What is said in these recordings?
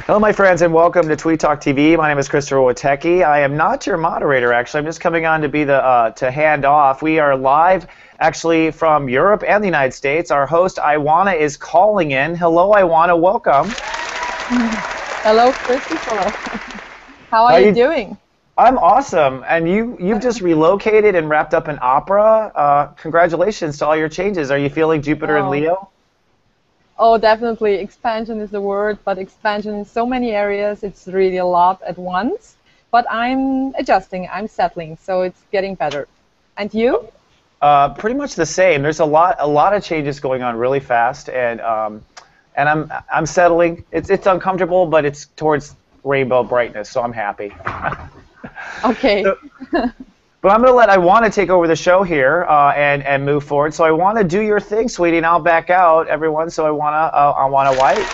Hello, my friends, and welcome to Tweet Talk TV. My name is Christopher Witecki. I am not your moderator, actually. I'm just coming on to be the to hand off. We are live, actually, from Europe and the United States. Our host, Iwona, is calling in. Hello, Iwona. Welcome. Hello, Christopher. How are you doing? I'm awesome. And you've just relocated and wrapped up an opera. Congratulations to all your changes. Are you feeling Jupiter and Leo? Oh, definitely. Expansion is the word, but expansion in so many areas, it's really a lot at once. But I'm adjusting, I'm settling, so it's getting better. And you? Pretty much the same. There's a lot of changes going on really fast, and I'm settling. It's uncomfortable, but it's towards rainbow brightness, so I'm happy. Okay. But I'm going to let Iwona take over the show here and move forward. So Iwona, do your thing, sweetie, and I'll back out, everyone. So Iwona White.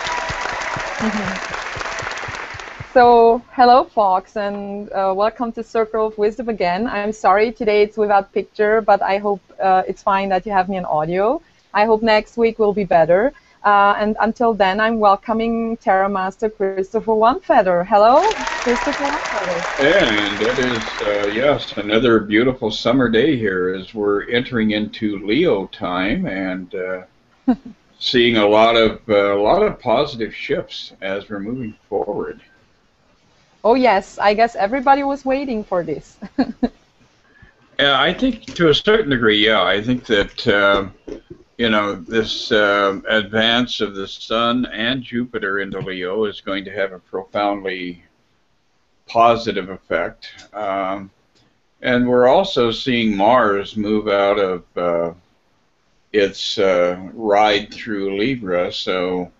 So, hello, Fox, and welcome to Circle of Wisdom again. I'm sorry today it's without picture, but I hope it's fine that you have me on audio. I hope next week will be better. And until then, I'm welcoming Terra Master Christopher OneFeather. Hello, Christopher OneFeather. And it is, yes, another beautiful summer day here as we're entering into Leo time and seeing a lot of positive shifts as we're moving forward. Oh yes, I guess everybody was waiting for this. Yeah, I think to a certain degree, yeah. I think that this advance of the Sun and Jupiter into Leo is going to have a profoundly positive effect. And we're also seeing Mars move out of its ride through Libra. So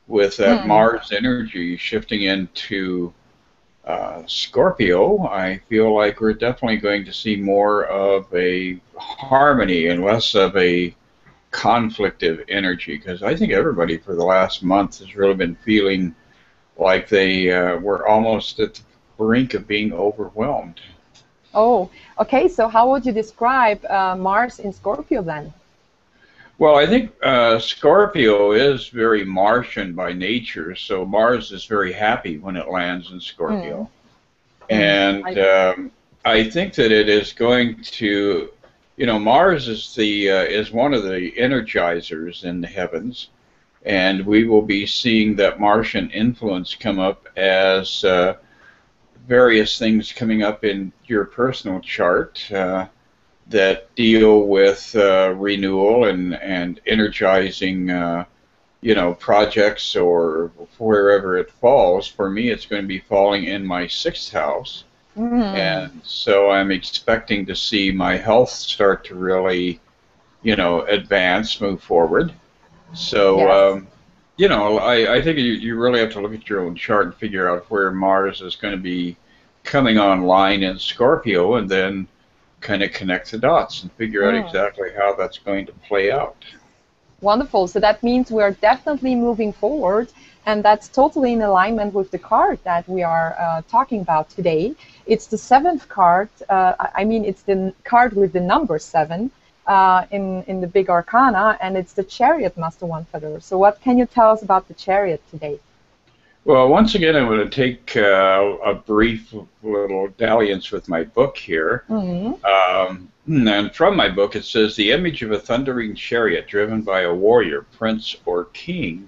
with that Mars energy shifting into Scorpio, I feel like we're definitely going to see more of a harmony and less of a conflictive energy, because I think everybody for the last month has really been feeling like they were almost at the brink of being overwhelmed. Oh, okay. So how would you describe Mars in Scorpio then? Well, I think Scorpio is very Martian by nature, so Mars is very happy when it lands in Scorpio. And I think that it is going to, Mars is one of the energizers in the heavens, and we will be seeing that Martian influence come up as various things coming up in your personal chart that deal with renewal and energizing, projects or wherever it falls. For me, it's going to be falling in my 6th house. And so I'm expecting to see my health start to really, advance, move forward. So, I think you really have to look at your own chart and figure out where Mars is going to be coming online in Scorpio, and then kind of connect the dots and figure out exactly how that's going to play out. Wonderful. So that means we are definitely moving forward, and that's totally in alignment with the card that we are talking about today. It's the 7th card. It's the card with the number 7 in the big arcana, and it's the Chariot, Master OneFeather. So what can you tell us about the Chariot today? Well, once again, I'm going to take a brief little dalliance with my book here. And from my book, it says, the image of a thundering chariot driven by a warrior, prince, or king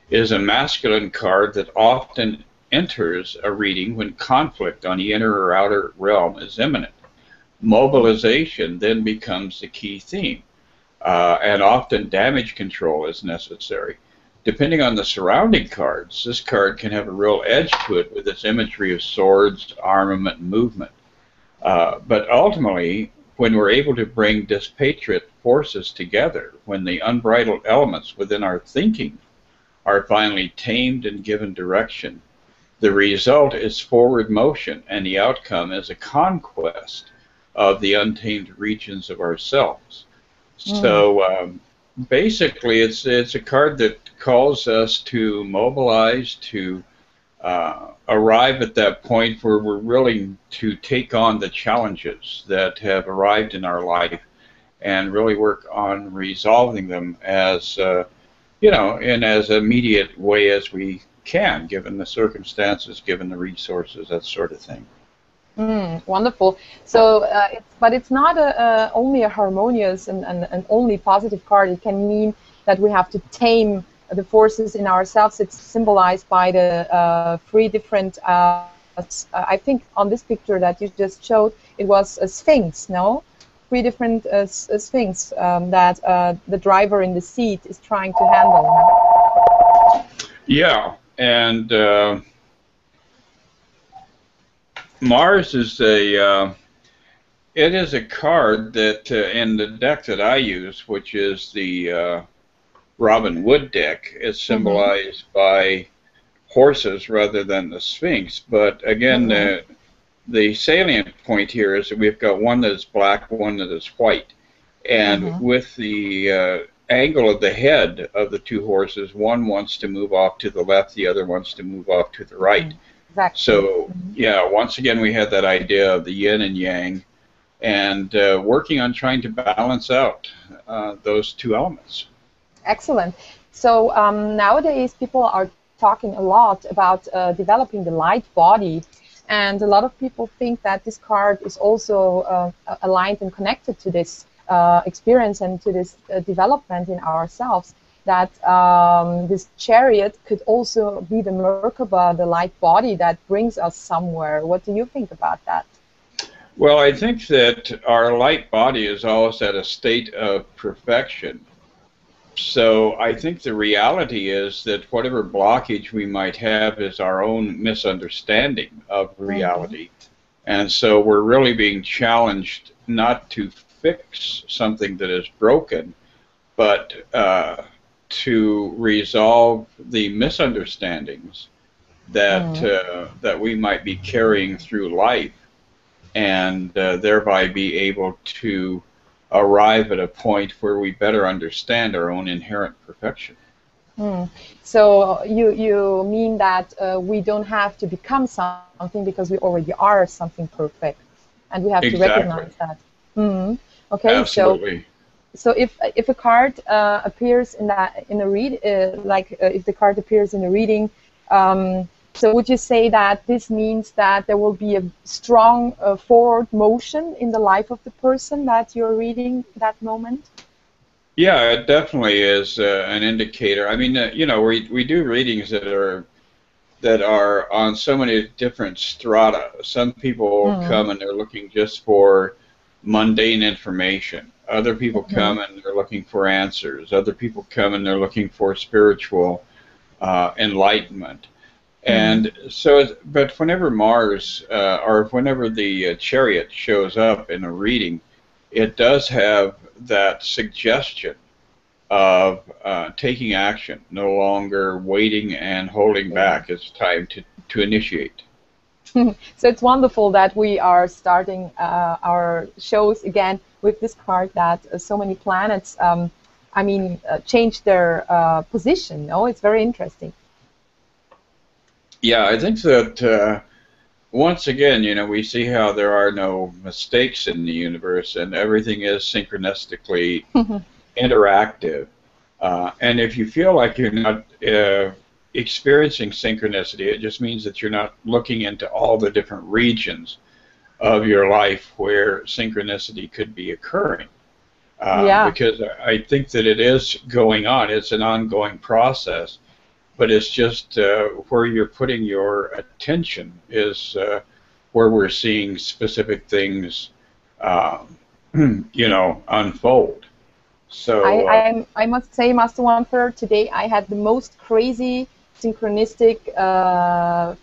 is a masculine card that often enters a reading when conflict on the inner or outer realm is imminent. Mobilization then becomes the key theme, and often damage control is necessary. Depending on the surrounding cards, this card can have a real edge to it with its imagery of swords, armament, and movement. But ultimately, when we're able to bring dispatriot forces together, when the unbridled elements within our thinking are finally tamed and given direction, the result is forward motion, and the outcome is a conquest of the untamed regions of ourselves. So basically, it's a card that calls us to mobilize, to arrive at that point where we're willing to take on the challenges that have arrived in our life and really work on resolving them as, in as immediate way as we can, given the circumstances, given the resources, that sort of thing. Wonderful. So, but it's not only a harmonious and only positive card. It can mean that we have to tame the forces in ourselves. It's symbolized by the three different, I think on this picture that you just showed, it was a sphinx, no? Three different sphinx that the driver in the seat is trying to handle. Yeah, and Mars is it is a card that in the deck that I use, which is the Robin Wood deck, is symbolized by horses rather than the Sphinx. But again, the salient point here is that we've got one that is black, one that is white. And with the angle of the head of the two horses, one wants to move off to the left, the other wants to move off to the right. Exactly. So, yeah, once again, we had that idea of the yin and yang, and working on trying to balance out those two elements. Excellent. So nowadays people are talking a lot about developing the light body, and a lot of people think that this card is also aligned and connected to this experience and to this development in ourselves, that this chariot could also be the Merkaba, the light body that brings us somewhere. What do you think about that? Well, I think that our light body is always at a state of perfection. So I think the reality is that whatever blockage we might have is our own misunderstanding of reality. And so we're really being challenged not to fix something that is broken, but to resolve the misunderstandings that that we might be carrying through life, and thereby be able to arrive at a point where we better understand our own inherent perfection. So you mean that we don't have to become something because we already are something perfect, and we have to recognize that. Okay. Absolutely. So if a card appears in a read, if the card appears in a reading, so would you say that this means that there will be a strong forward motion in the life of the person that you're reading that moment? Yeah, it definitely is an indicator. I mean, you know, we do readings that are on so many different strata. Some people come and they're looking just for mundane information. Other people come and they're looking for answers. Other people come and they're looking for spiritual enlightenment. And so, but whenever Mars or whenever the chariot shows up in a reading, it does have that suggestion of taking action, no longer waiting and holding back. It's time to initiate. So it's wonderful that we are starting our shows again with this card, that so many planets, change their position. No, it's very interesting. Yeah, I think that once again, you know, we see how there are no mistakes in the universe, and everything is synchronistically interactive. And if you feel like you're not experiencing synchronicity, it just means that you're not looking into all the different regions of your life where synchronicity could be occurring. Because I think that it is going on. It's an ongoing process. But it's just where you're putting your attention is where we're seeing specific things, you know, unfold. So I must say, Master OneFeather, today I had the most crazy synchronistic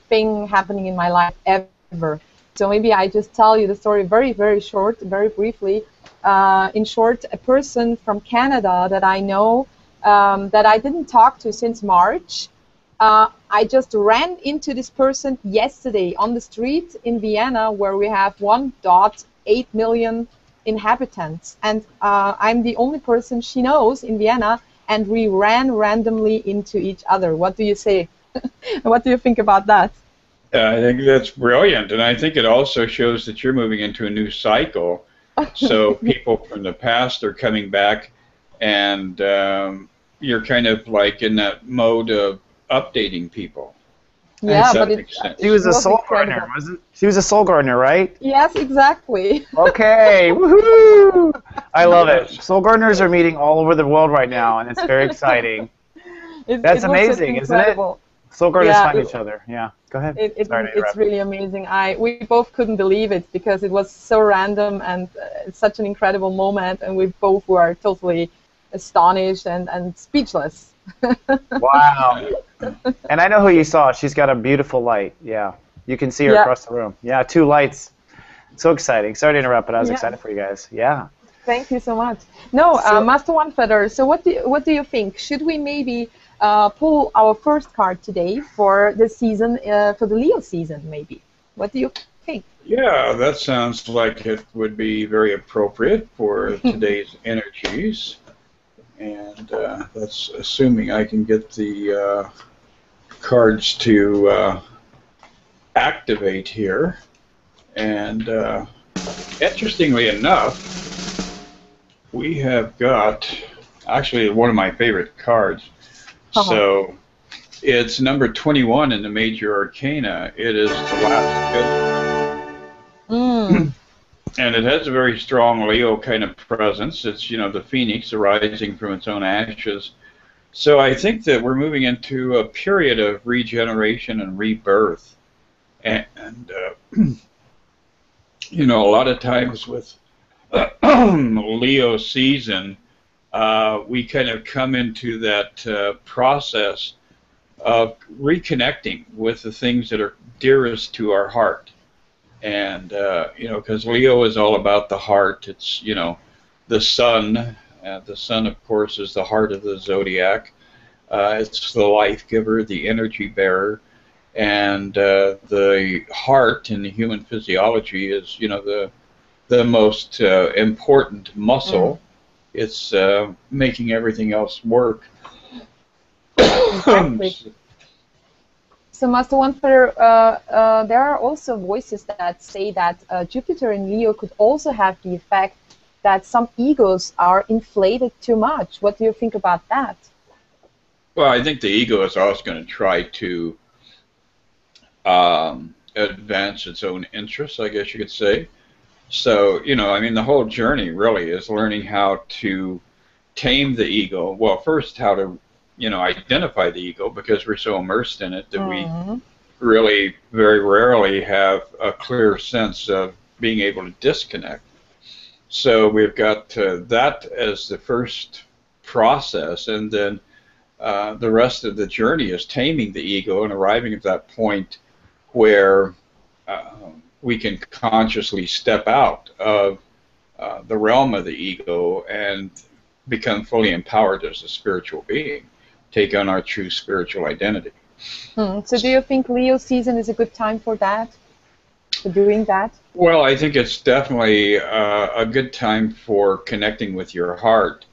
thing happening in my life ever. So maybe I just tell you the story very, very short, very briefly. In short, a person from Canada that I know, that I didn't talk to since March. I just ran into this person yesterday on the street in Vienna, where we have 1.8 million inhabitants, and I'm the only person she knows in Vienna, and we ran randomly into each other. What do you say? What do you think about that? I think that's brilliant, and I think it also shows that you're moving into a new cycle. So people from the past are coming back, and you're kind of like in that mode of updating people. Yeah, If but that makes sense. She was a was soul incredible. gardener, wasn't she? Was a soul gardener, right? Yes, exactly. Okay, woohoo! I love it. Yes. Soul gardeners are meeting all over the world right now, and it's very exciting. That's It was just amazing, isn't it? incredible. Soul gardeners Yeah, find each other. Yeah, go ahead. Sorry to it's interrupt. really amazing. We both couldn't believe it because it was so random and it's such an incredible moment, and we both were totally astonished and speechless. Wow. And I know who you saw. She's got a beautiful light. Yeah, you can see her Yeah. across the room. Yeah, 2 lights. So exciting. Sorry to interrupt, but I was Yeah. excited for you guys. Yeah. Thank you so much. No, So- Master OneFeather. So what do you think? Should we maybe pull our first card today for the season, for the Leo season, maybe? What do you think? Yeah, that sounds like it would be very appropriate for today's energies. And that's assuming I can get the cards to activate here. And interestingly enough, we have got actually one of my favorite cards. So it's number 21 in the major arcana. It is the last judgment. Mm. And it has a very strong Leo kind of presence. It's, you know, the phoenix arising from its own ashes. So I think that we're moving into a period of regeneration and rebirth. And you know, a lot of times with Leo season, we kind of come into that process of reconnecting with the things that are dearest to our heart. And, you know, because Leo is all about the heart. It's, you know, the sun. The sun, of course, is the heart of the zodiac. It's the life giver, the energy bearer. And the heart in the human physiology is, you know, the most important muscle. It's making everything else work. Exactly. So, Master OneFeather, there are also voices that say that Jupiter in Leo could also have the effect that some egos are inflated too much. What do you think about that? Well, I think the ego is always going to try to advance its own interests, I guess you could say. So, you know, I mean, the whole journey really is learning how to tame the ego. Well, first, how to, you know, identify the ego, because we're so immersed in it that we really very rarely have a clear sense of being able to disconnect. So we've got that as the first process, and then the rest of the journey is taming the ego and arriving at that point where we can consciously step out of the realm of the ego and become fully empowered as a spiritual being, take on our true spiritual identity. So do you think Leo season is a good time for that, for doing that? Well, I think it's definitely a good time for connecting with your heart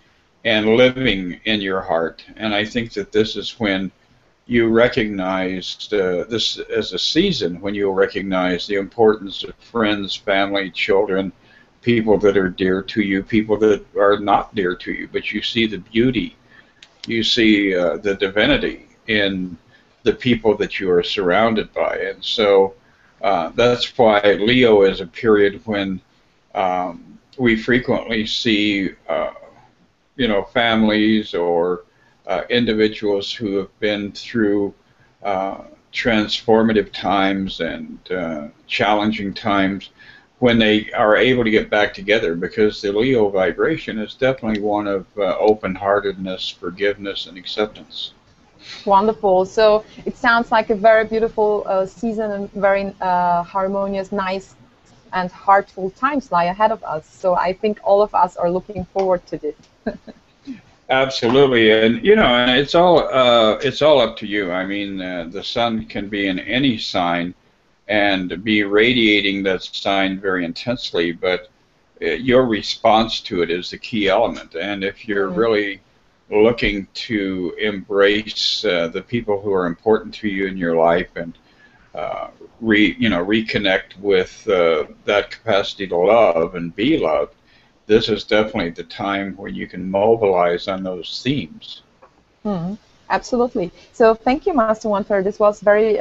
and living in your heart. And I think that this is when you recognize this as a season when you'll recognize the importance of friends, family, children, people that are dear to you, people that are not dear to you, but you see the beauty, you see the divinity in the people that you are surrounded by. And so that's why Leo is a period when we frequently see you know, families or individuals who have been through transformative times and challenging times, when they are able to get back together, because the Leo vibration is definitely one of open-heartedness, forgiveness, and acceptance. Wonderful. So it sounds like a very beautiful season and very harmonious, nice, and heartful times lie ahead of us. So I think all of us are looking forward to this. Absolutely, and you know, and it's all up to you. I mean, the sun can be in any sign and be radiating that sign very intensely, but your response to it is the key element. And if you're really looking to embrace the people who are important to you in your life and reconnect with that capacity to love and be loved, this is definitely the time when you can mobilize on those themes. Absolutely. So thank you, Master OneFeather. This was very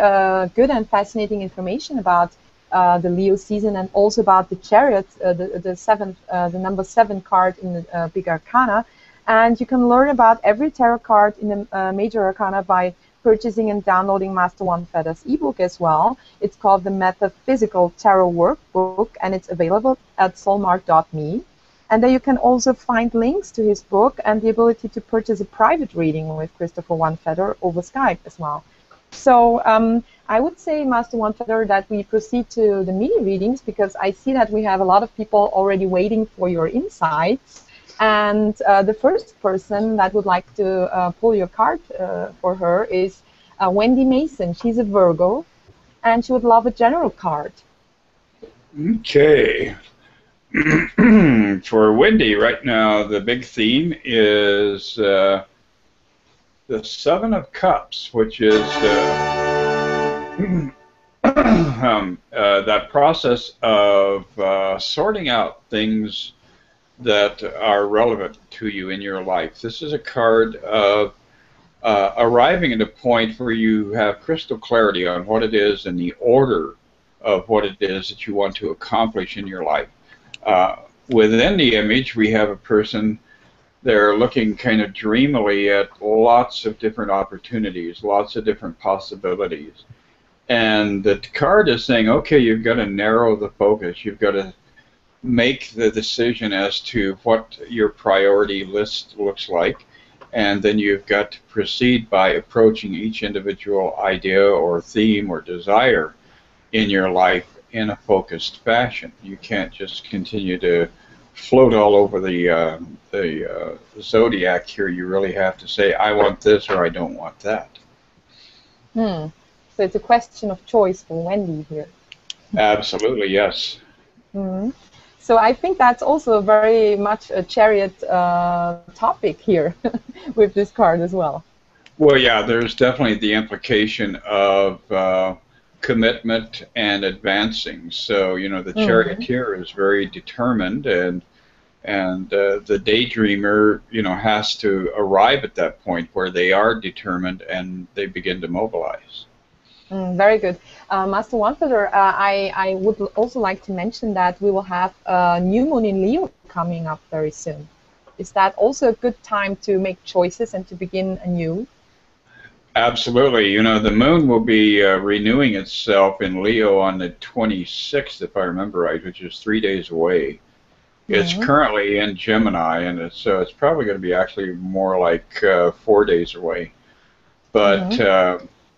good and fascinating information about the Leo season and also about the Chariot, the number 7 card in the Big Arcana. And you can learn about every tarot card in the Major Arcana by purchasing and downloading Master OneFeather's ebook as well. It's called the Metaphysical Tarot Workbook, and it's available at soulmark.me. And there you can also find links to his book and the ability to purchase a private reading with Christopher OneFeather over Skype as well. So I would say, Master OneFeather, that we proceed to the mini readings, because I see that we have a lot of people already waiting for your insights. And the first person that would like to pull your card for her is Wendy Mason. She's a Virgo, and she would love a general card. Okay. For Wendy right now, the big theme is the 7 of Cups, which is that process of sorting out things that are relevant to you in your life. This is a card of arriving at a point where you have crystal clarity on what it is and the order of what it is that you want to accomplish in your life. Within the image, we have a person, they're looking kind of dreamily at lots of different opportunities, lots of different possibilities. And the card is saying, okay, you've got to narrow the focus. You've got to make the decision as to what your priority list looks like. And then you've got to proceed by approaching each individual idea or theme or desire in your life in a focused fashion. You can't just continue to float all over the zodiac here. You really have to say, I want this or I don't want that. So it's a question of choice for Wendy here. Absolutely, yes. So I think that's also very much a Chariot topic here with this card as well. Well, yeah, there's definitely the implication of commitment and advancing. So, you know, the charioteer is very determined, and the daydreamer, you know, has to arrive at that point where they are determined and they begin to mobilize. Very good. Master OneFeather, I would also like to mention that we will have a new moon in Leo coming up very soon. Is that also a good time to make choices and to begin anew? Absolutely. You know, the moon will be renewing itself in Leo on the 26th, if I remember right, which is 3 days away. It's currently in Gemini, and so it's probably going to be actually more like 4 days away. But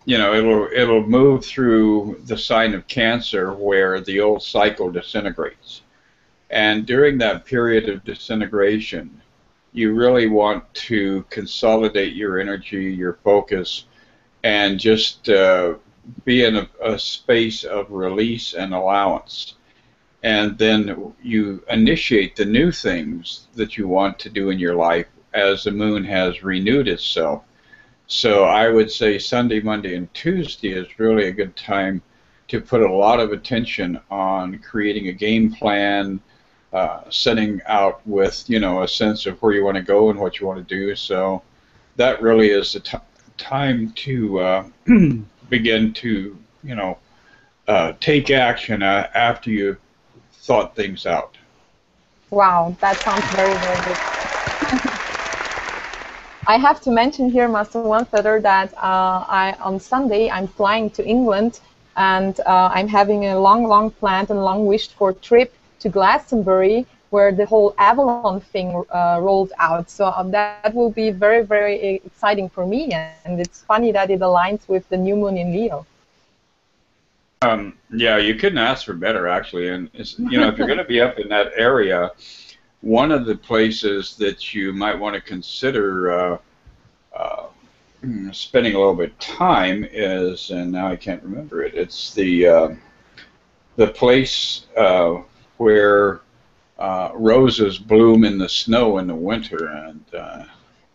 you know, it'll move through the sign of Cancer, where the old cycle disintegrates. And during that period of disintegration, you really want to consolidate your energy, your focus, and just be in a space of release and allowance. And then you initiate the new things that you want to do in your life as the moon has renewed itself. So I would say Sunday, Monday, and Tuesday is really a good time to put a lot of attention on creating a game plan, setting out with, you know, a sense of where you want to go and what you want to do. So that really is the time to begin to, you know, take action after you've thought things out. Wow, that sounds very, very good. I have to mention here, Master OneFeather, that on Sunday I'm flying to England, and I'm having a long planned and long wished for trip to Glastonbury, where the whole Avalon thing rolled out. So that will be very, very exciting for me, and it's funny that it aligns with the new moon in Leo. Yeah, you couldn't ask for better, actually. And it's, you know, if you're going to be up in that area, one of the places that you might want to consider spending a little bit of time is, and now I can't remember it. It's the place where roses bloom in the snow in the winter, and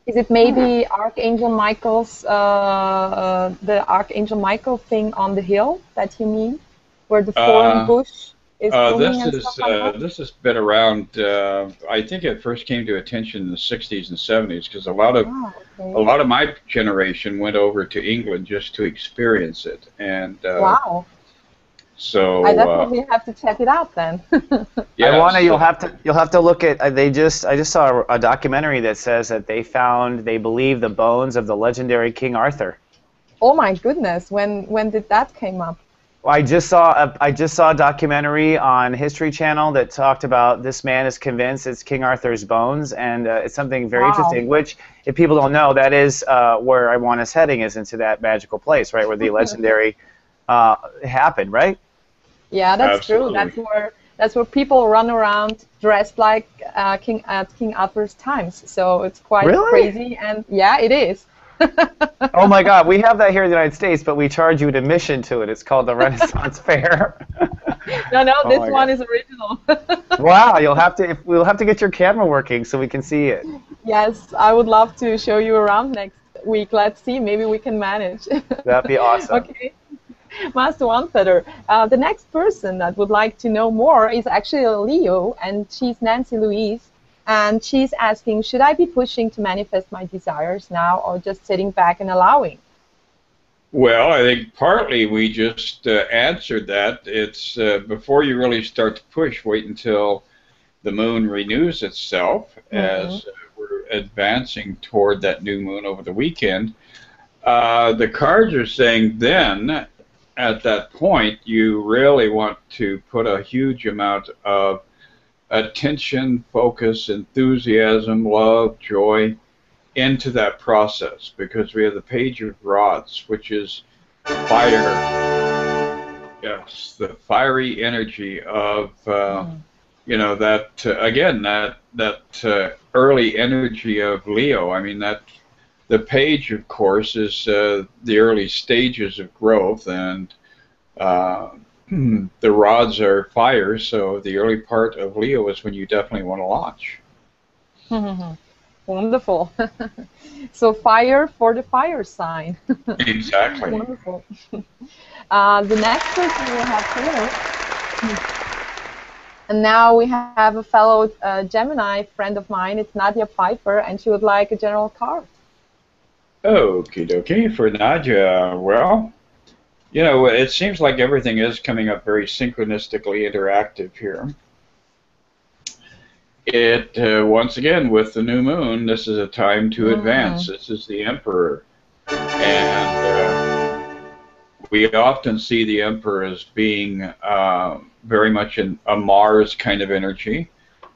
is it maybe Archangel Michael's the Archangel Michael thing on the hill that you mean, where the thorn bush is blooming and stuff like that? This has been around. I think it first came to attention in the '60s and '70s because Okay. a lot of my generation went over to England just to experience it, and Wow. so I definitely have to check it out then. yes, Iwona, you'll have to look at. I just saw a documentary that says that they believe the bones of the legendary King Arthur. Oh my goodness, when did that came up? Well, I just saw a documentary on History Channel that talked about this man is convinced it's King Arthur's bones, and it's something very interesting. Which, if people don't know, that is where Iwona's heading, is into that magical place, right, where the legendary happened, right? Yeah, that's absolutely. true. That's where people run around dressed like King Arthur's times. So it's quite Really? crazy, and yeah, it is. Oh my God, we have that here in the United States, but we charge you an admission to it. It's called the Renaissance Fair. No, Oh this my one God. is original. Wow, we'll have to get your camera working so we can see it. Yes, I would love to show you around next week. Let's see, maybe we can manage. That'd be awesome. Okay. Master OneFeather, the next person that would like to know more is actually a Leo, and she's Nancy Louise, and she's asking, should I be pushing to manifest my desires now, or just sitting back and allowing? Well, I think partly we just answered that. It's before you really start to push, wait until the moon renews itself as we're advancing toward that new moon over the weekend. The cards are saying then, at that point, you really want to put a huge amount of attention, focus, enthusiasm, love, joy into that process, because we have the Page of Rods, which is fire. Yes, the fiery energy of that again, that early energy of Leo. I mean, that the page, of course, is the early stages of growth, and the rods are fire, so the early part of Leo is when you definitely want to launch. Wonderful. So fire for the fire sign. Exactly. Wonderful. The next person we have here, and now we have a fellow Gemini friend of mine. It's Nadia Pfeiffer, and she would like a general card. Okie dokie. For Nadia, well, it seems like everything is coming up very synchronistically interactive here. Once again, with the new moon, this is a time to advance. This is the Emperor. And we often see the Emperor as being very much a Mars kind of energy.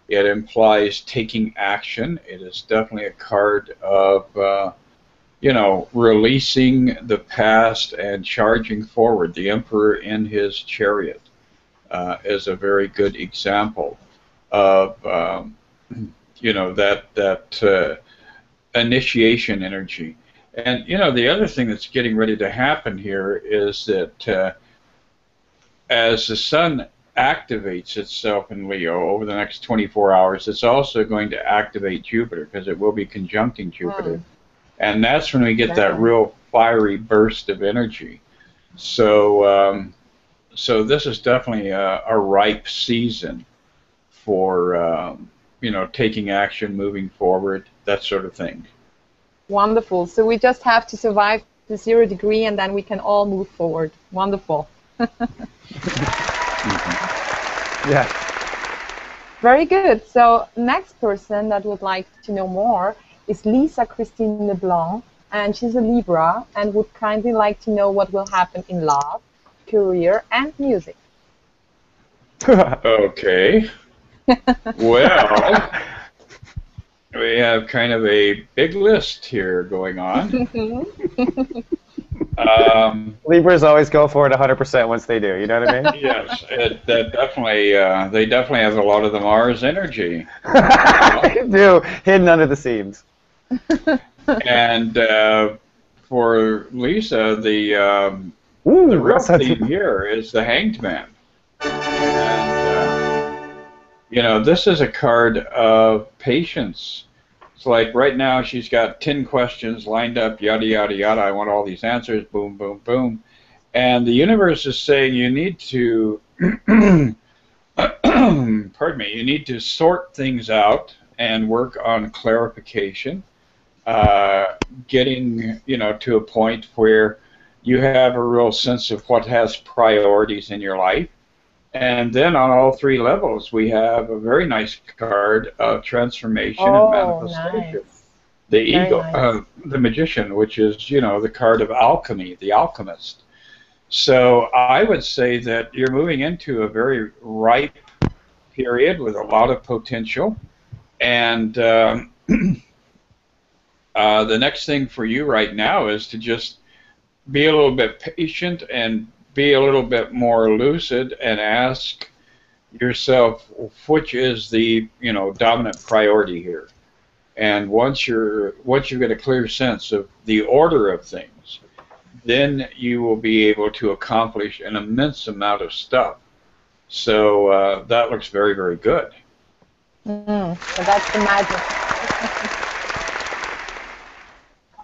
It implies taking action. It is definitely a card of releasing the past and charging forward. The Emperor in his chariot is a very good example of that initiation energy. And the other thing that's getting ready to happen here is that as the sun activates itself in Leo over the next 24 hours, it's also going to activate Jupiter, because it will be conjuncting Jupiter. And that's when we get that real fiery burst of energy. So so this is definitely a ripe season for taking action, moving forward, that sort of thing. Wonderful. So we just have to survive the 0 degree, and then we can all move forward. Wonderful. Yeah. Very good. So next person that would like to know more is Lisa Christine Leblanc, and she's a Libra and would kindly like to know what will happen in love, career, and music. Okay. Well, we have kind of a big list here going on. Libras always go for it 100% once they do. You know what I mean? Yes, that definitely. They definitely have a lot of the Mars energy. They do, hidden under the seams. And for Lisa, the real theme here is the Hanged Man. And this is a card of patience. It's like right now she's got 10 questions lined up, yada, yada, yada. I want all these answers, boom, boom, boom. And the universe is saying you need to pardon me, you need to sort things out and work on clarification, getting, to a point where you have a real sense of what has priorities in your life. And then on all three levels, we have a very nice card of transformation and manifestation. Nice. The Very ego, nice. the magician, which is, the card of alchemy, the alchemist. So I would say that you're moving into a very ripe period with a lot of potential. And the next thing for you right now is to just be a little bit patient and be a little bit more lucid and ask yourself which is the dominant priority here. And once you get a clear sense of the order of things, then you will be able to accomplish an immense amount of stuff. So that looks very, very good. So that's the magic.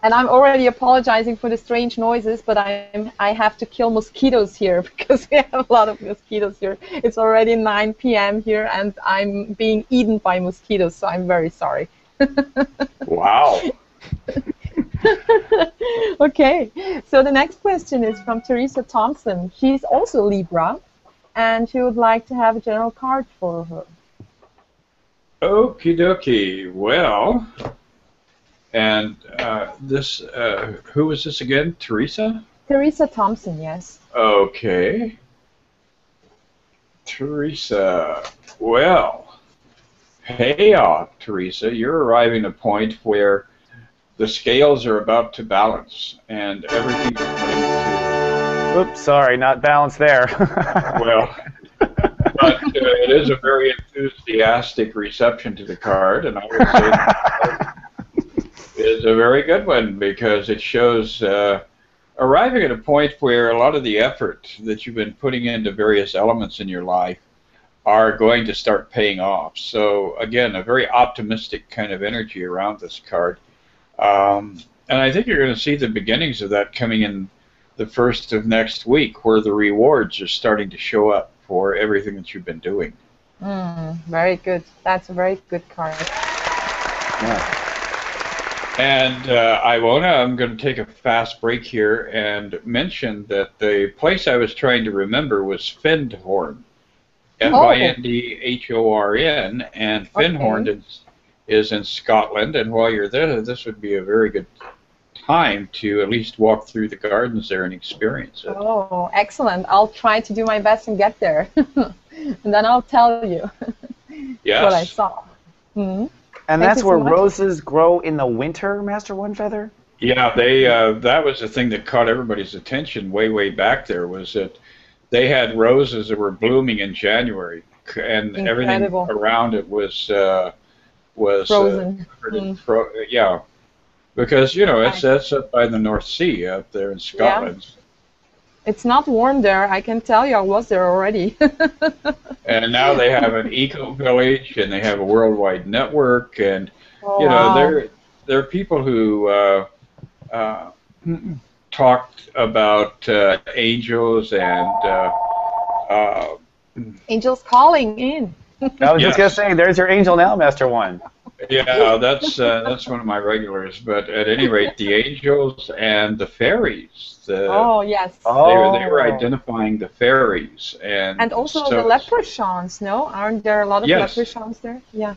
And I'm already apologizing for the strange noises, but I have to kill mosquitoes here because we have a lot of mosquitoes here. It's already 9 p.m. here, and I'm being eaten by mosquitoes, so I'm very sorry. Wow. Okay, so the next question is from Teresa Thompson. She's also Libra, and she would like to have a general card for her. Okie dokie. Well, and this, who was this again? Teresa? Teresa Thompson, yes. Okay. Teresa. Well, hey off, Teresa. You're arriving at a point where the scales are about to balance and everything is going to... Oops, sorry, not balanced there. Well, but it is a very enthusiastic reception to the card, and I would say that is a very good one because it shows arriving at a point where a lot of the effort that you've been putting into various elements in your life are going to start paying off. So again, a very optimistic kind of energy around this card. And I think you're going to see the beginnings of that coming in the first of next week, where the rewards are starting to show up for everything that you've been doing. Very good. That's a very good card. Yeah. And Iwona, I'm going to take a fast break here and mention that the place I was trying to remember was Findhorn. Findhorn, and Findhorn is in Scotland. And while you're there, this would be a very good time to at least walk through the gardens there and experience it. Oh, excellent. I'll try to do my best and get there. And then I'll tell you what I saw. And that's where roses grow in the winter, Master OneFeather? Yeah, that was the thing that caught everybody's attention way back there, was that they had roses that were blooming in January, and everything around it was frozen. Yeah, because it's up by the North Sea up there in Scotland. Yeah. It's not warm there. I can tell you, I was there already. And now they have an eco village, and they have a worldwide network, and there are people who talked about angels and angels calling in. I was just gonna say, there's your angel now, Master One. Yeah, that's one of my regulars. But at any rate, the angels and the fairies. Yes. They were identifying the fairies and also the leprechauns. No, aren't there a lot of leprechauns there? Yeah.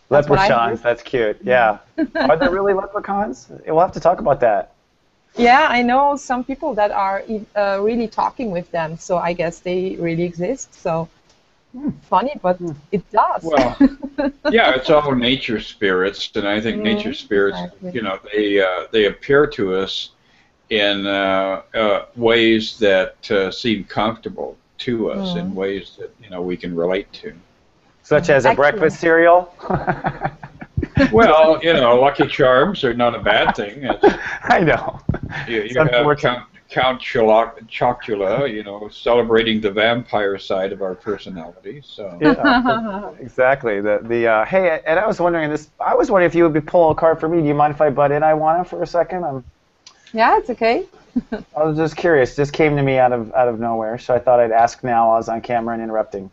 Leprechauns. That's cute. Yeah. Are there really leprechauns? We'll have to talk about that. Yeah, I know some people that are really talking with them. So I guess they really exist. So. Funny, but it does. Well, yeah, it's all nature spirits, and I think nature spirits, they appear to us in ways that seem comfortable to us, in ways that we can relate to. Such as a breakfast cereal. Well, Lucky Charms are not a bad thing. I know. You have Count Chocula, celebrating the vampire side of our personality. So yeah, exactly. Hey, and I was wondering if you would pull a card for me. Do you mind if I butt in, Iwona, for a second? Yeah, it's okay. I was just curious. This came to me out of nowhere, so I thought I'd ask now while I was on camera and interrupting.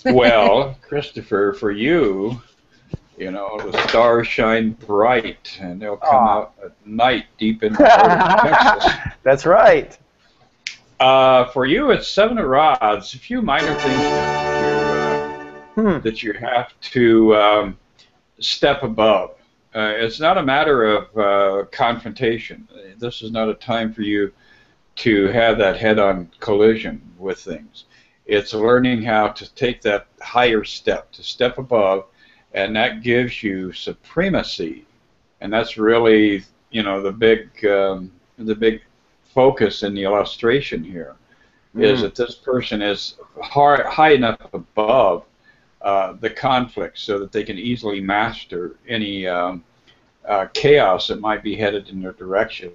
Well, Christopher, for you, you know, the stars shine bright, and they'll come Aw. out at night deep in the heart of Texas. That's right. For you, it's seven of rods. A few minor things that you have to step above. It's not a matter of confrontation. This is not a time for you to have that head-on collision with things. It's learning how to take that higher step, to step above, and that gives you supremacy. And that's really, you know, the big focus in the illustration here is that this person is high enough above the conflict so that they can easily master any chaos that might be headed in their direction.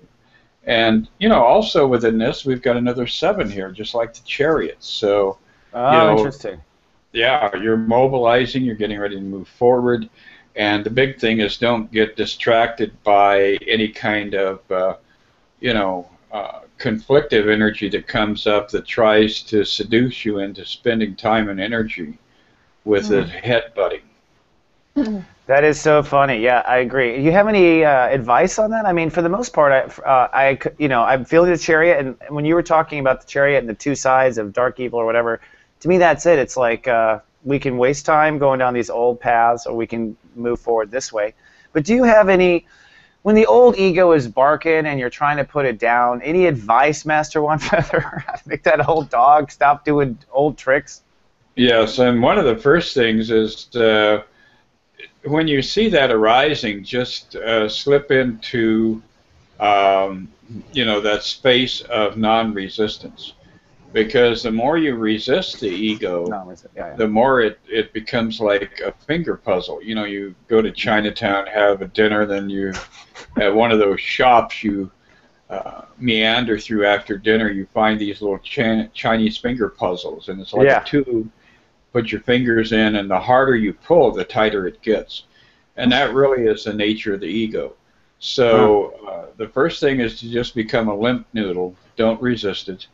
And, you know, also within this, we've got another 7 here, just like the Chariot. So, Interesting. Yeah, you're mobilizing, you're getting ready to move forward. And the big thing is don't get distracted by any kind of, conflictive energy that comes up that tries to seduce you into spending time and energy with it headbutting. That is so funny. Yeah, I agree. You have any advice on that? I mean, for the most part, I'm feeling the Chariot, and when you were talking about the Chariot and the two sides of dark evil or whatever, to me that's it. It's like we can waste time going down these old paths, or we can move forward this way. But do you have any, when the old ego is barking and you're trying to put it down, any advice, Master OneFeather, how to make that old dog stop doing old tricks? Yes, and one of the first things is when you see that arising, just slip into that space of non-resistance, because the more you resist the ego, the more it becomes like a finger puzzle. You know, you go to Chinatown, have a dinner, then you at one of those shops you meander through after dinner. You find these little Chinese finger puzzles, and it's like a tube. Put your fingers in, and the harder you pull, the tighter it gets. And that really is the nature of the ego. So the first thing is to just become a limp noodle. Don't resist it.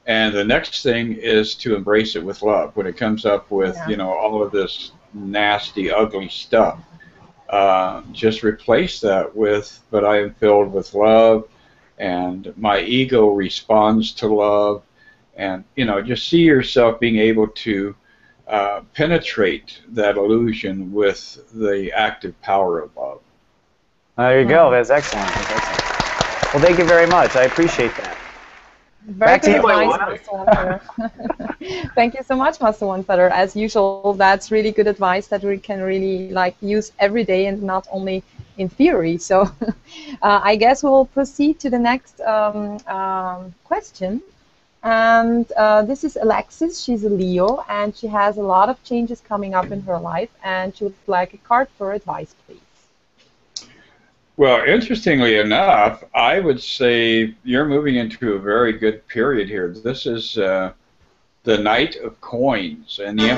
And the next thing is to embrace it with love. When it comes up with, all of this nasty, ugly stuff, just replace that with, but I am filled with love, and my ego responds to love. And, just see yourself being able to penetrate that illusion with the active power of love. There you go. That's excellent. That's excellent. Well, thank you very much. I appreciate that. Back to you, Iwona. Thank you so much, Master OneFeather. As usual, that's really good advice that we can really use every day and not only in theory. So I guess we'll proceed to the next question. And this is Alexis. She's a Leo, and she has a lot of changes coming up in her life, and she would like a card for advice, please. Well, interestingly enough, I would say you're moving into a very good period here. This is the Knight of Coins, and the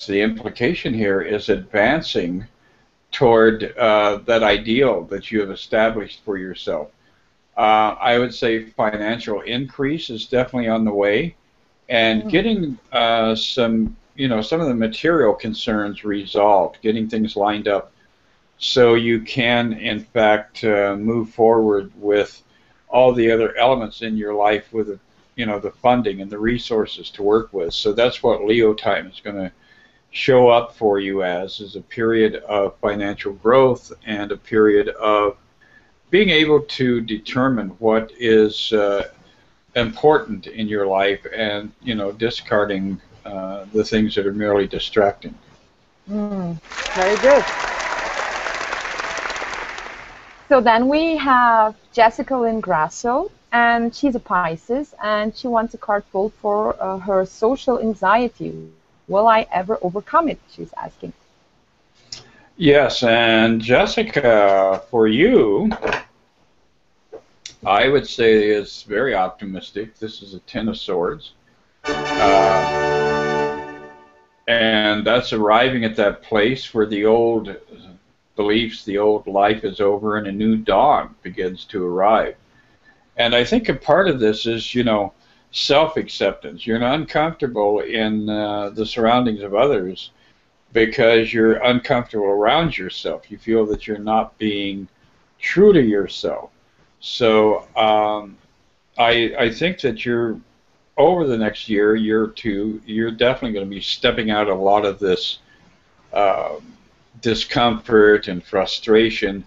implication here is advancing toward that ideal that you have established for yourself. I would say financial increase is definitely on the way, and getting some of the material concerns resolved, getting things lined up so you can, in fact, move forward with all the other elements in your life with the funding and the resources to work with. So that's what Leo time is going to show up for you as, is a period of financial growth and a period of being able to determine what is important in your life, and discarding the things that are merely distracting. Very good. So then we have Jessica Lynn Grasso, and she's a Pisces, and she wants a card pulled for her social anxiety. Will I ever overcome it? She's asking. Yes, and Jessica, for you, I would say is very optimistic. This is a Ten of Swords. And that's arriving at that place where the old beliefs, the old life is over, and a new dawn begins to arrive. And I think a part of this is, self-acceptance. You're uncomfortable in the surroundings of others because you're uncomfortable around yourself. You feel that you're not being true to yourself. So I think that you're, over the next year or two, you're definitely going to be stepping out a lot of this discomfort and frustration.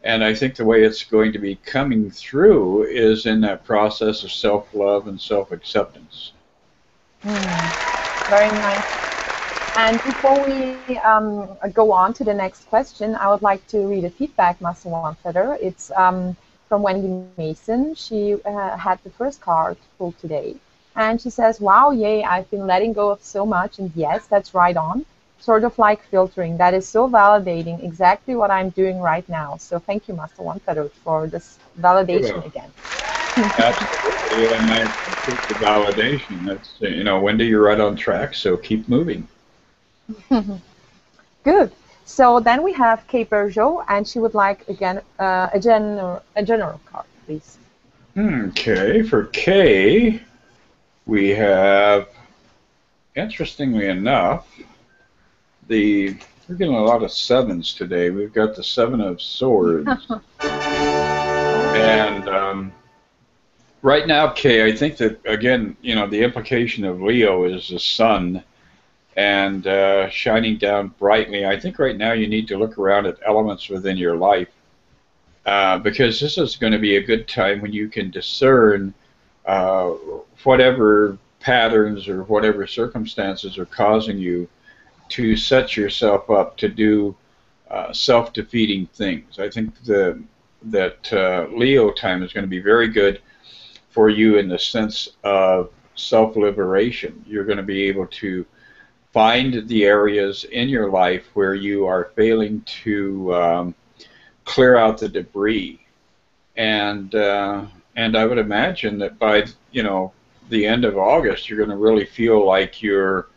And I think the way it's going to be coming through is in that process of self-love and self-acceptance. Very nice. And before we go on to the next question, I would like to read a feedback, Master OneFeather. It's from Wendy Mason. She had the first card pulled today. And she says, wow, yay, I've been letting go of so much. And yes, that's right on. Sort of like filtering. That is so validating, exactly what I'm doing right now. So thank you, Master OneFeather, for this validation again. Absolutely, and I appreciate the validation. That's, you know, Wendy, you're right on track, so keep moving. Good. So then we have Kay Bergeau, and she would like, again, a general card, please. Okay, for Kay, we have, interestingly enough, we're getting a lot of sevens today. We've got the Seven of Swords. And right now, Kay, I think that, again, you know, the implication of Leo is the sun and shining down brightly. I think right now you need to look around at elements within your life because this is going to be a good time when you can discern whatever patterns or whatever circumstances are causing you to set yourself up to do self-defeating things. I think that Leo time is going to be very good for you in the sense of self-liberation. You're going to be able to find the areas in your life where you are failing to clear out the debris. And I would imagine that by, you know, the end of August, you're going to really feel like you're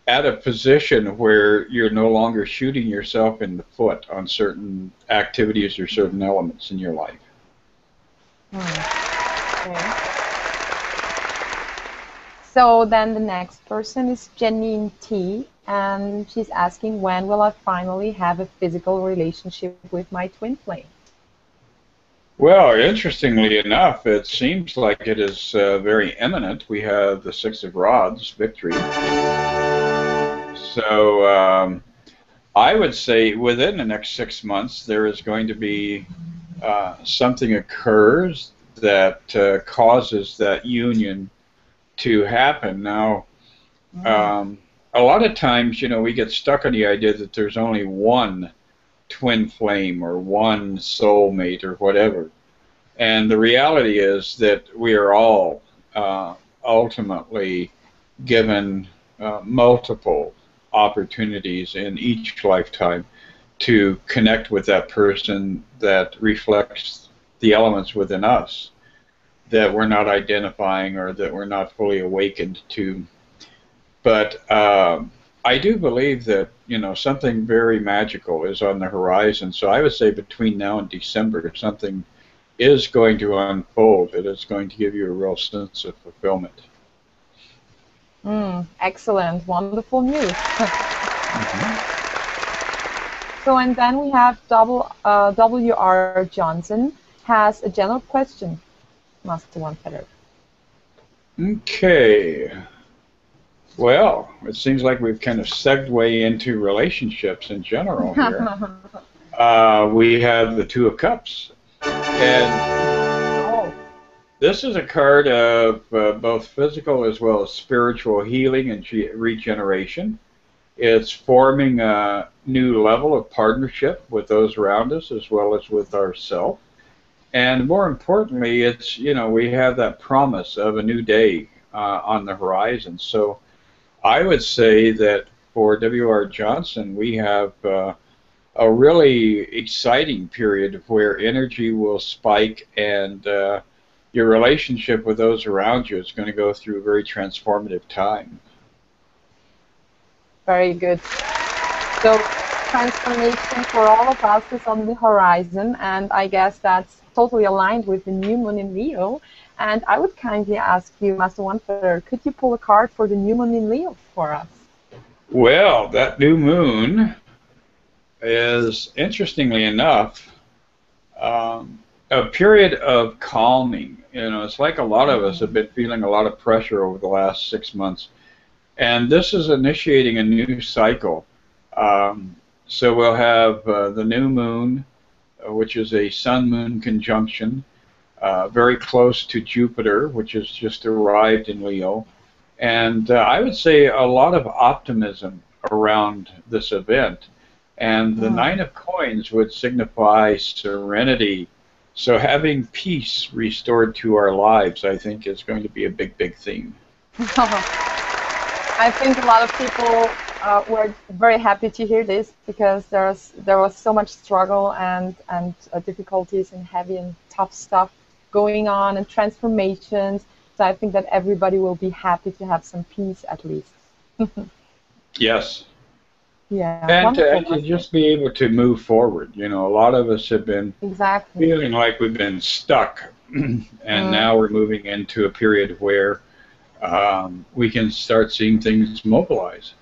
at a position where you're no longer shooting yourself in the foot on certain activities or certain elements in your life. Okay. So then the next person is Janine T, and she's asking, when will I finally have a physical relationship with my twin flame? Well, interestingly enough, it seems like it is very imminent. We have the Six of Rods, victory. So I would say within the next 6 months there is going to be something occurs that causes that union to happen. Now, a lot of times, you know, we get stuck on the idea that there's only one twin flame or one soulmate or whatever. And the reality is that we are all ultimately given multiple opportunities in each lifetime to connect with that person that reflects the elements within us that we're not identifying or that we're not fully awakened to. But I do believe that, you know, something very magical is on the horizon. So I would say between now and December, something is going to unfold. It is going to give you a real sense of fulfillment. Excellent. Wonderful news. So, and then we have W.R. Johnson has a general question, Master OneFeather. Okay. Well, it seems like we've kind of segued into relationships in general here. We have the Two of Cups. And this is a card of both physical as well as spiritual healing and regeneration. It's forming a new level of partnership with those around us as well as with ourselves. And more importantly, it's, you know, we have that promise of a new day on the horizon. So I would say that for W.R. Johnson, we have a really exciting period where energy will spike and your relationship with those around you is going to go through a very transformative time. Very good. So transformation for all of us is on the horizon, and I guess that's totally aligned with the new moon in Leo. And I would kindly ask you, Master OneFeather, could you pull a card for the new moon in Leo for us? Well, that new moon is, interestingly enough, a period of calming. You know, it's like a lot of us have been feeling a lot of pressure over the last 6 months. And this is initiating a new cycle. So we'll have the new moon, which is a sun-moon conjunction, very close to Jupiter, which has just arrived in Leo. And I would say a lot of optimism around this event. And the Nine of Coins would signify serenity. So having peace restored to our lives, I think, is going to be a big, big theme. I think a lot of people were very happy to hear this, because there was so much struggle and difficulties and heavy and tough stuff going on and transformations. So I think that everybody will be happy to have some peace at least. Yes. Yeah. And to just be able to move forward. You know, a lot of us have been feeling like we've been stuck, and now we're moving into a period where we can start seeing things mobilize.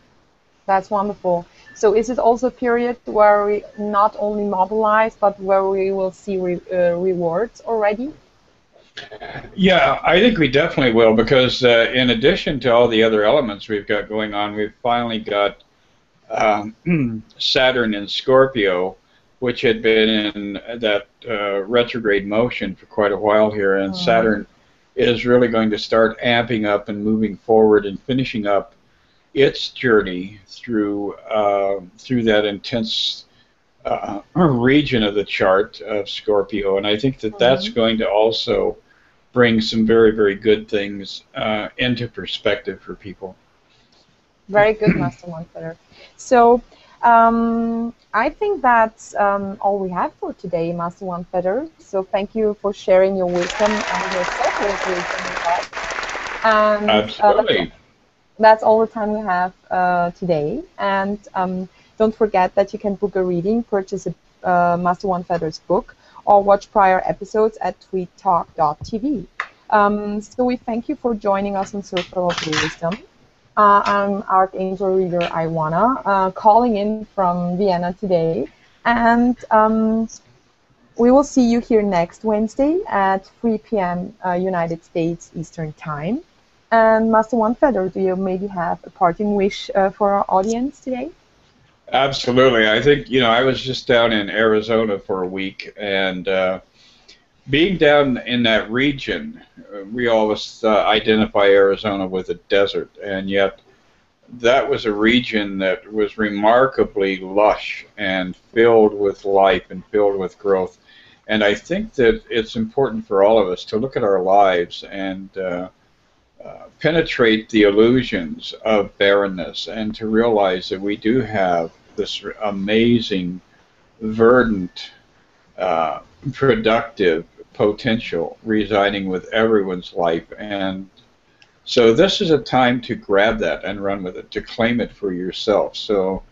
That's wonderful. So is it also a period where we not only mobilize, but where we will see rewards already? Yeah, I think we definitely will, because in addition to all the other elements we've got going on, we've finally got Saturn in Scorpio, which had been in that retrograde motion for quite a while here, and Saturn is really going to start amping up and moving forward and finishing up its journey through that intense region of the chart of Scorpio, and I think that that's going to also bring some very, very good things into perspective for people. Very good, Master OneFeather. So I think that's all we have for today, Master OneFeather. So thank you for sharing your wisdom and your sacred wisdom with us. And absolutely. That's all the time we have today. And don't forget that you can book a reading, purchase a Master OneFeather's book, or watch prior episodes at tweettalk.tv. So we thank you for joining us on Circle of Wisdom. I'm Archangel Reader Iwona, calling in from Vienna today. And we will see you here next Wednesday at 3 p.m. United States Eastern Time. And Master OneFeather, do you maybe have a parting wish for our audience today? Absolutely. I think, you know, I was just down in Arizona for a week, and being down in that region, we always identify Arizona with a desert, and yet that was a region that was remarkably lush and filled with life and filled with growth. And I think that it's important for all of us to look at our lives and penetrate the illusions of barrenness, and to realize that we do have this amazing, verdant, productive potential residing with everyone's life. And so this is a time to grab that and run with it, to claim it for yourself. So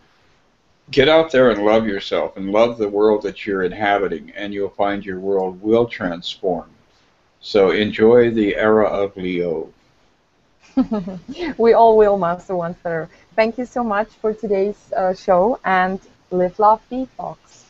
get out there and love yourself and love the world that you're inhabiting, and you'll find your world will transform. So enjoy the era of Leo. We all will, Master OneFeather. Thank you so much for today's show, and live, love, be, Fox.